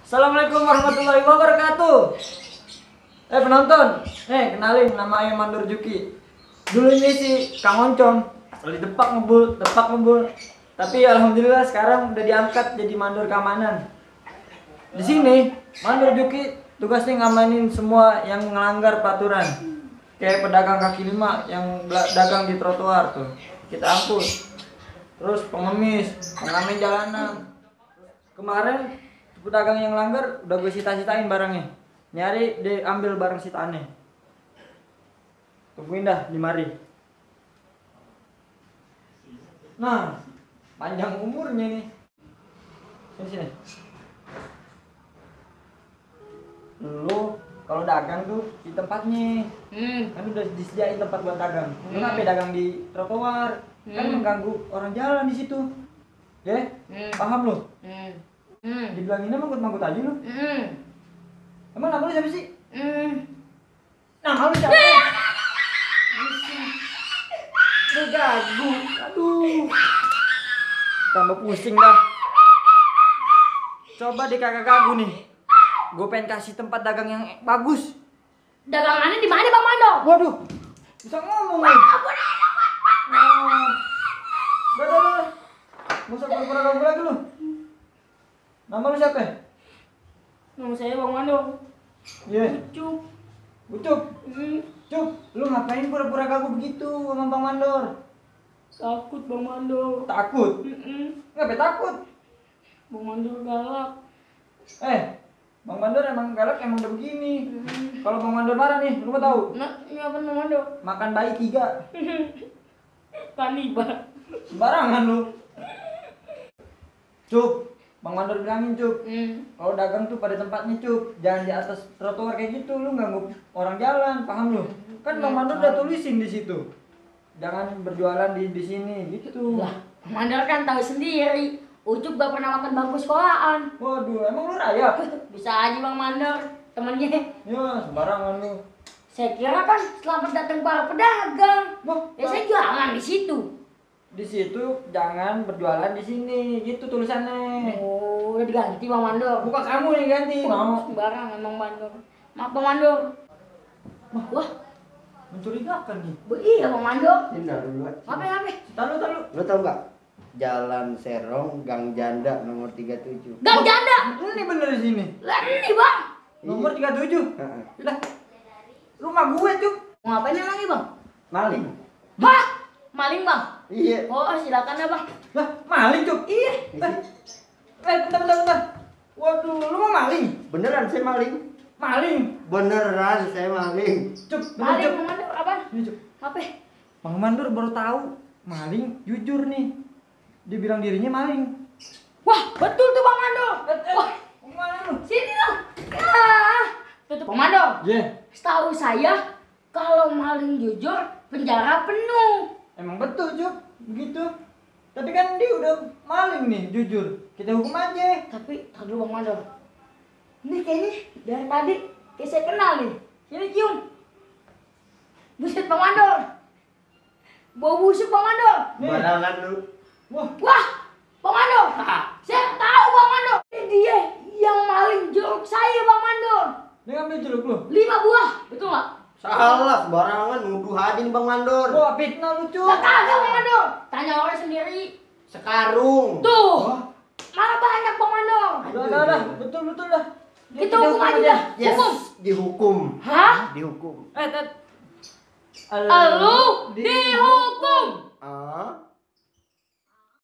Assalamualaikum warahmatullahi wabarakatuh. Penonton, kenalin nama saya Mandur Juki. Dulu ini si Kang Oncom, asal ditepak ngebul. Tapi alhamdulillah sekarang udah diangkat jadi mandor keamanan. Di sini Mandur Juki tugasnya ngamanin semua yang melanggar peraturan. Kayak pedagang kaki lima yang dagang di trotoar tuh, kita angkut. Terus pengemis, pengamen jalanan. Kemarin pedagang yang langgar udah gue sita-sitain barangnya. Nyari diambil barang sitaannya. Tungguin dah di mari. Nah, panjang umurnya nih. Sini. Lu kalau dagang tuh di tempatnya. Kan udah disediain tempat buat dagang. Lu ngapain dagang di trotoar? Kan mengganggu orang jalan di situ. Ya? Paham lu? Dibilangin manggut-manggut aja lu. Emang nama lu siapa sih? Nama lu siapa? Lu gagu. Aduh. Tambah pusing dah. Coba deh kagak gagu nih. Gue pengen kasih tempat dagang yang bagus. Dagangannya di mana Bang Mando? Waduh. Bisa ngomong nih. Udah. Gak usah pura-pura gagu lagi lu. Nama lu siapa? Nama saya Bang Mando. Iya. Ucup. Cup, lu ngapain pura-pura gagu begitu sama Bang Mandor? Takut Bang Mando. Takut? Ngapain takut? Bang Mando galak. Bang Mandor emang galak, emang udah begini. Kalau Bang Mandor marah nih, lu mau tahu? Nah, ini apa Bang Mando? Makan bayi 3. Kanibal. Sembarangan lu. Cup, Bang Mandor bilangin Cup. Kalau dagang tuh pada tempatnya Cup, jangan di atas trotoar kayak gitu, lu ganggu orang jalan, paham lu? Kan Bang Mandor udah tulisin di situ. Jangan berjualan di sini gitu. Lah, Bang Mando kan tahu sendiri. Ucup gak pernah makan bangku sekolahan. Waduh, emang lu rayap? Bisa aja Bang Mando, temennya. Ya, sembarangan lu. Saya kira kan selamat datang para pedagang. Saya jualan di situ. Di situ jangan berjualan di sini, gitu tulisannya. Oh, udah diganti Bang Mando. Bukan kamu yang ganti, mau. Sembarangan Bang Mando. Maaf Bang Mando. Wah, Mencurigakan nih. Iya Bang Mando. Ini dulu. Apa? Tahu. Lu tau nggak? Jalan Serong, Gang Janda nomor 37. Gang Janda. Ini bener di sini. Lah ini Bang. Nomor 37. Heeh. Lah. Rumah gue, Cuk. Mau ngapain emang nih Bang? Maling. Hah? Maling Bang? Iya. Oh silakan ya Bang. Lah, maling, Cuk. Iya. Bentar. Waduh, lu mau maling? Beneran saya maling. Maling. Beneran saya maling. Cuk, bener, Maling Cuk. Bang Mando apa? Ini, Cuk. Apa? Bang Mandor baru tahu maling jujur nih. Dia bilang dirinya maling. Wah betul tuh Bang Mando. Wah Kemana lu? sini dong. Ya. Tutup Bang Mando. Yeah. Setahu saya kalau maling jujur penjara penuh. Emang betul, Cuk. Begitu. Tapi kan dia udah maling nih, jujur. Kita hukum aja. Tapi tar dulu Bang Mando. Ini kayaknya dari tadi kayak saya kenal nih. Sini cium. Buset Bang Mando. Bau busuk Bang Mando. Nih. Barangan lu. Wah, Bang Mando. Saya tahu Bang Mando. Ini dia yang maling jeruk saya Bang Mando. Dia ngambil jeruk lu. 5 buah, betul nggak? Salah, barangan nuduh aja nih Bang Mandor. Wah, fitnah lu, Cuk. Nggak kagak Bang Mando. Tanya orang sendiri. Sekarung. Tuh, Wah. malah banyak Bang Mando. Udah. Betul dah. Kita hukum aja dah. Yes, Hukum. dihukum. Hah? Dihukum. Lu dihukum. Ah,